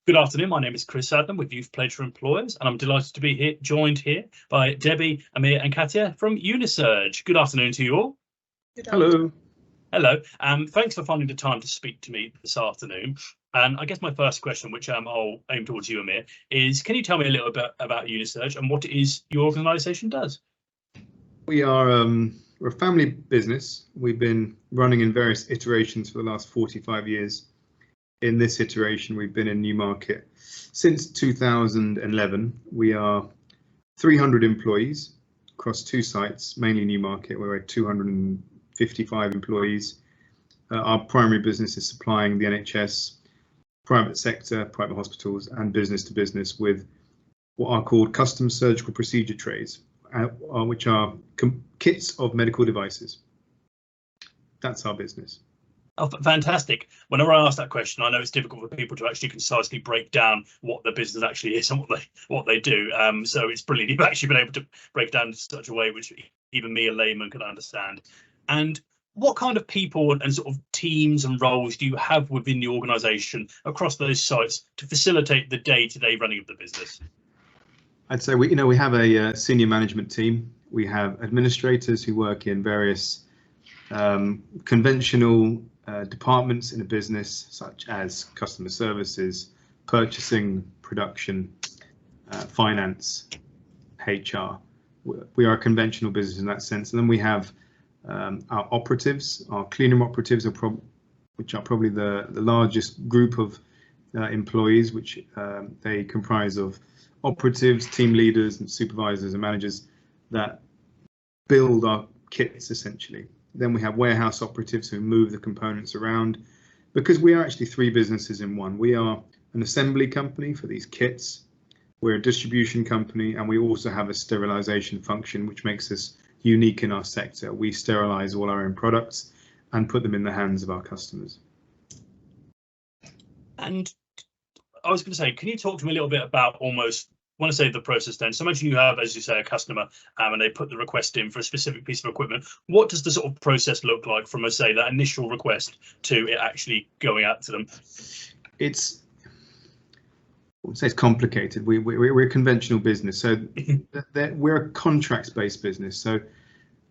Good afternoon. My name is Chris Adlam with Youth Pledge for Employers, and I'm delighted to be joined here by Debbie, Amir, and Katya from Unisurge. Good afternoon to you all. Hello. Hello. Thanks for finding the time to speak to me this afternoon. And I guess my first question, which I'll aim towards you, Amir, is can you tell me a little bit about Unisurge and what it is your organisation does? We're a family business. We've been running in various iterations for the last 45 years. In this iteration, we've been in Newmarket since 2011. We are 300 employees across two sites, mainly Newmarket, where we're 255 employees. Our primary business is supplying the NHS, private sector, private hospitals, and business to business with what are called custom surgical procedure trays, which are kits of medical devices. That's our business. Oh, fantastic. Whenever I ask that question, I know it's difficult for people to actually concisely break down what the business actually is and what they do. So it's brilliant. You've actually been able to break it down in such a way which even me, a layman, can understand. And what kind of people and sort of teams and roles do you have within the organisation across those sites to facilitate the day-to-day running of the business? I'd say we have a senior management team. We have administrators who work in various conventional departments in a business, such as customer services, purchasing, production, finance, HR. We are a conventional business in that sense. And then we have our operatives, our cleanroom operatives, which are probably the largest group of employees, which they comprise of operatives, team leaders, and supervisors and managers that build our kits essentially. Then we have warehouse operatives who move the components around, because we are actually three businesses in one. We are an assembly company for these kits, we're a distribution company, and we also have a sterilization function, which makes us unique in our sector. We sterilize all our own products and put them in the hands of our customers. And I was going to say, can you talk to me a little bit about I want to say the process then. So imagine you have, as you say, a customer and they put the request in for a specific piece of equipment. What does the sort of process look like from, say, that initial request to it actually going out to them? It's complicated. We're a conventional business, so we're a contracts-based business. So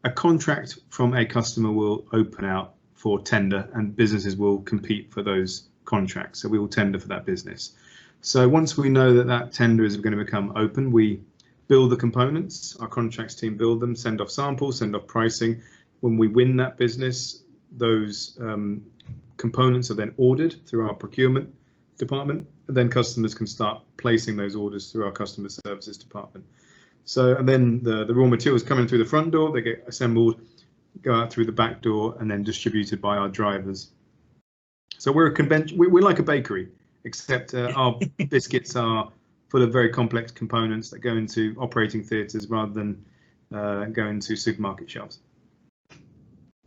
a contract from a customer will open out for tender, and businesses will compete for those contracts. So we will tender for that business. So once we know that that tender is going to become open, we build the components. Our contracts team build them, send off samples, send off pricing. When we win that business, those components are then ordered through our procurement department, and then customers can start placing those orders through our customer services department. So, and then the raw materials come in through the front door, they get assembled, go out through the back door, and then distributed by our drivers. So we're like a bakery, except our biscuits are full of very complex components that go into operating theatres rather than go into supermarket shelves.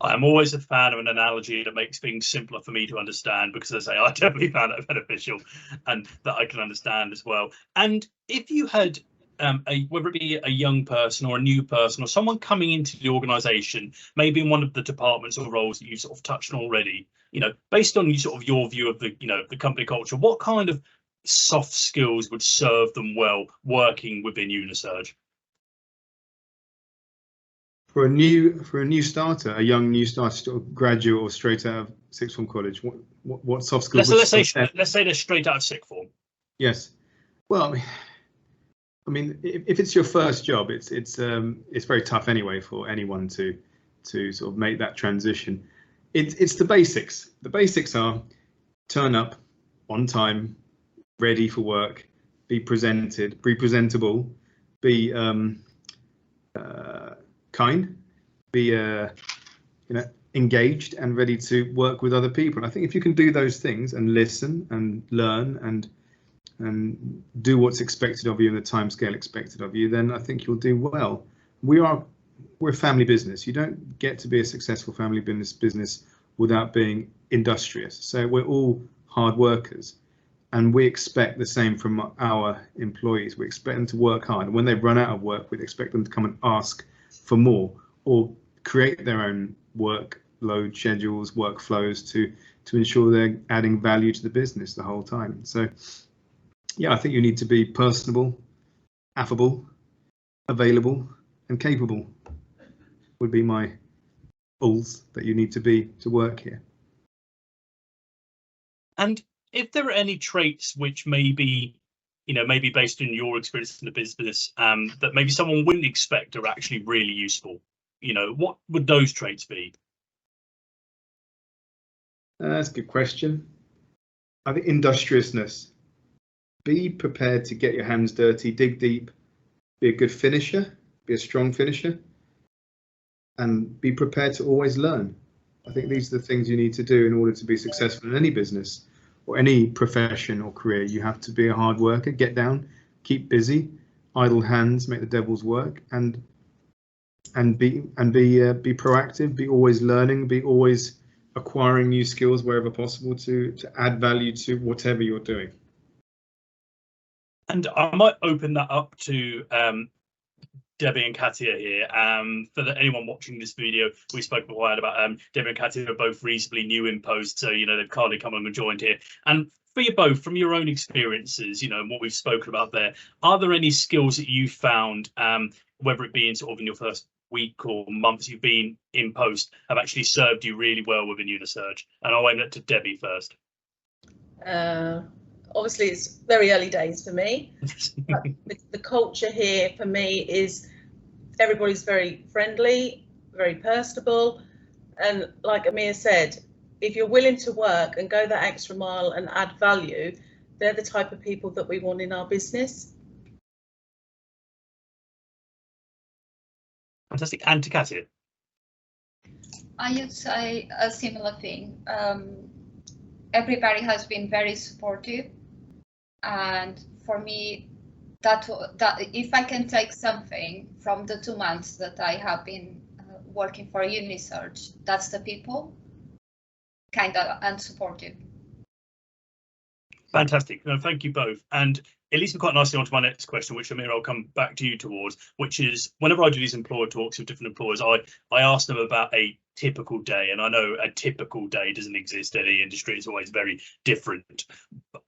I'm always a fan of an analogy that makes things simpler for me to understand, because as I say, I definitely found it beneficial and that I can understand as well. And if you had whether it be a young person or a new person or someone coming into the organisation, maybe in one of the departments or roles that you sort of touched on already, based on your view of the company culture, what kind of soft skills would serve them well working within Unisurge? For a new starter, a young new starter, sort of graduate or straight out of sixth form college, what soft skills? Let's say they're straight out of sixth form. Yes. Well, I mean, if it's your first job, it's very tough anyway for anyone to sort of make that transition. It's the basics. The basics are turn up on time, ready for work, be presentable, be kind, be engaged and ready to work with other people. And I think if you can do those things and listen and learn and do what's expected of you in the time scale expected of you, then I think you'll do well. We're a family business. You don't get to be a successful family business without being industrious. So we're all hard workers, and we expect the same from our employees. We expect them to work hard, and when they run out of work, we expect them to come and ask for more or create their own workload schedules, workflows to ensure they're adding value to the business the whole time. So Yeah, I think you need to be personable, affable, available, and capable would be my alls that you need to be to work here. And if there are any traits which maybe, maybe based on your experience in the business, that maybe someone wouldn't expect are actually really useful, what would those traits be? That's a good question. I think industriousness. Be prepared to get your hands dirty, dig deep, be a good finisher, be a strong finisher, and be prepared to always learn. I think these are the things you need to do in order to be successful in any business or any profession or career. You have to be a hard worker, get down, keep busy, idle hands make the devil's work, and be proactive, be always learning, be always acquiring new skills wherever possible to add value to whatever you're doing. And I might open that up to Debbie and Katia here. For anyone watching this video, we spoke a while about Debbie and Katia are both reasonably new in post, so they've kindly come on and joined here. And for you both, from your own experiences, and what we've spoken about there, are there any skills that you found, whether it be in sort of in your first week or months you've been in post, have actually served you really well within Unisurge? And I'll aim that to Debbie first. Obviously, it's very early days for me. But the culture here for me is everybody's very friendly, very personable. And like Amir said, if you're willing to work and go that extra mile and add value, they're the type of people that we want in our business. Fantastic. And to Katia? I would say a similar thing. Everybody has been very supportive. And for me, that if I can take something from the 2 months that I have been working for Unisurge, that's the people, kind of unsupportive. Fantastic. No, thank you both. And it leads me quite nicely onto my next question, which Amir, I'll come back to you towards, which is whenever I do these employer talks with different employers, I ask them about a typical day. And I know a typical day doesn't exist in any industry. It's always very different.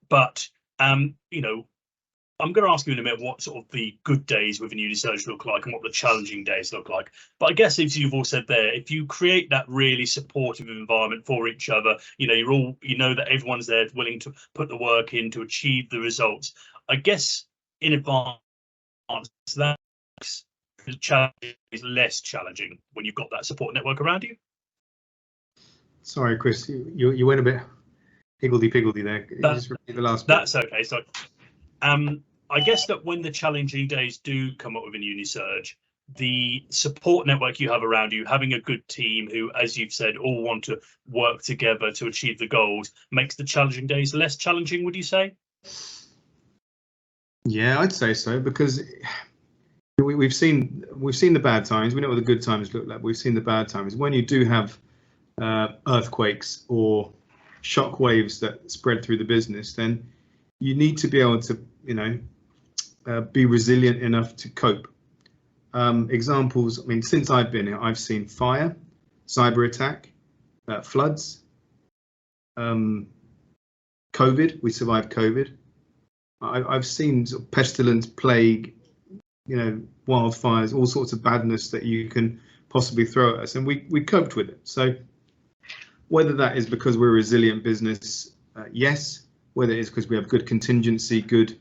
But I'm going to ask you in a minute what sort of the good days within Unisurge look like and what the challenging days look like. But I guess, as you've all said there, if you create that really supportive environment for each other, you're all, that everyone's there willing to put the work in to achieve the results. I guess in advance, that the challenge is less challenging when you've got that support network around you. Sorry, Chris, you went a bit higgledy-piggledy there. Can you just repeat the last bit? That's okay. So, I guess that when the challenging days do come up within Unisurge, the support network you have around you, having a good team who, as you've said, all want to work together to achieve the goals, makes the challenging days less challenging, would you say? Yeah, I'd say so, because we've seen the bad times. We know what the good times look like. We've seen the bad times. When you do have earthquakes or shock waves that spread through the business, then you need to be able to, be resilient enough to cope. Examples, I mean, since I've been here, I've seen fire, cyber attack, floods, COVID. We survived COVID. I've seen sort of pestilence, plague, wildfires, all sorts of badness that you can possibly throw at us, and we coped with it. So whether that is because we're a resilient business, yes. Whether it is because we have good contingency, good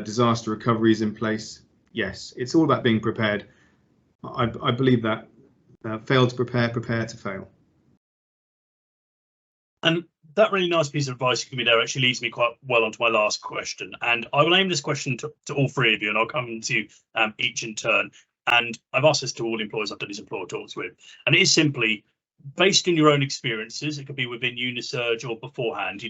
disaster recoveries in place, yes. It's all about being prepared. I believe that fail to prepare, prepare to fail. And that really nice piece of advice you give me there actually leads me quite well onto my last question. And I will aim this question to all three of you, and I'll come to each in turn. And I've asked this to all employers I've done these employer talks with. And it is simply, based on your own experiences, it could be within Unisurge or beforehand,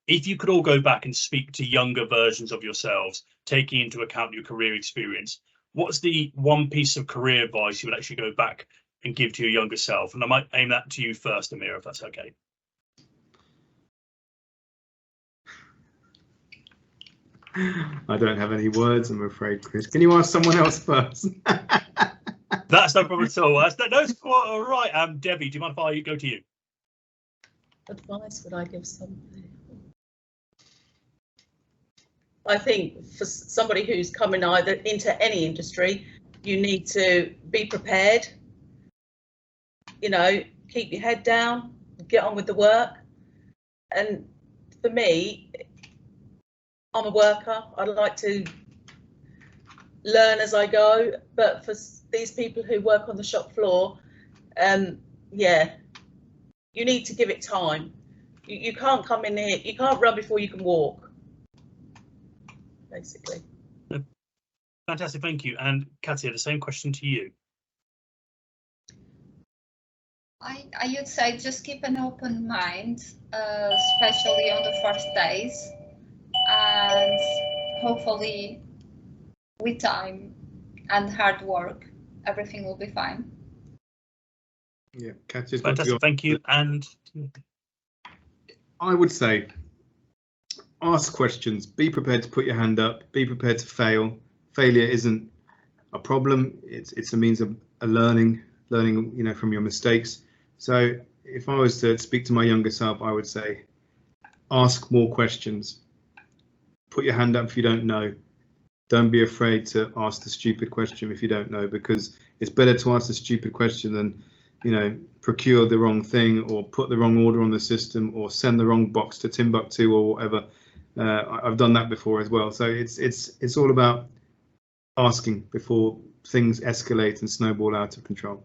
if you could all go back and speak to younger versions of yourselves, taking into account your career experience, what's the one piece of career advice you would actually go back and give to your younger self? And I might aim that to you first, Amir, if that's okay. I don't have any words, I'm afraid, Chris. Can you ask someone else first? That's no problem at all. That's quite all right. Debbie, do you mind if I go to you? Advice would I give somebody? I think for somebody who's coming either into any industry, you need to be prepared, you know, keep your head down, get on with the work. And for me, I'm a worker. I'd like to learn as I go, but for these people who work on the shop floor, yeah, you need to give it time. You can't come in here, you can't run before you can walk, basically. Fantastic, thank you. And Katia, the same question to you. I would say just keep an open mind, especially on the first days, and hopefully with time and hard work, everything will be fine. Yeah, Katia's Fantastic, thank you. And I would say ask questions, be prepared to put your hand up, be prepared to fail. Failure isn't a problem, it's a means of learning, you know, from your mistakes. So if I was to speak to my younger self, I would say ask more questions, put your hand up if you don't know. Don't be afraid to ask the stupid question if you don't know, because it's better to ask the stupid question than, you know, procure the wrong thing or put the wrong order on the system or send the wrong box to Timbuktu or whatever. I've done that before as well. So it's all about asking before things escalate and snowball out of control.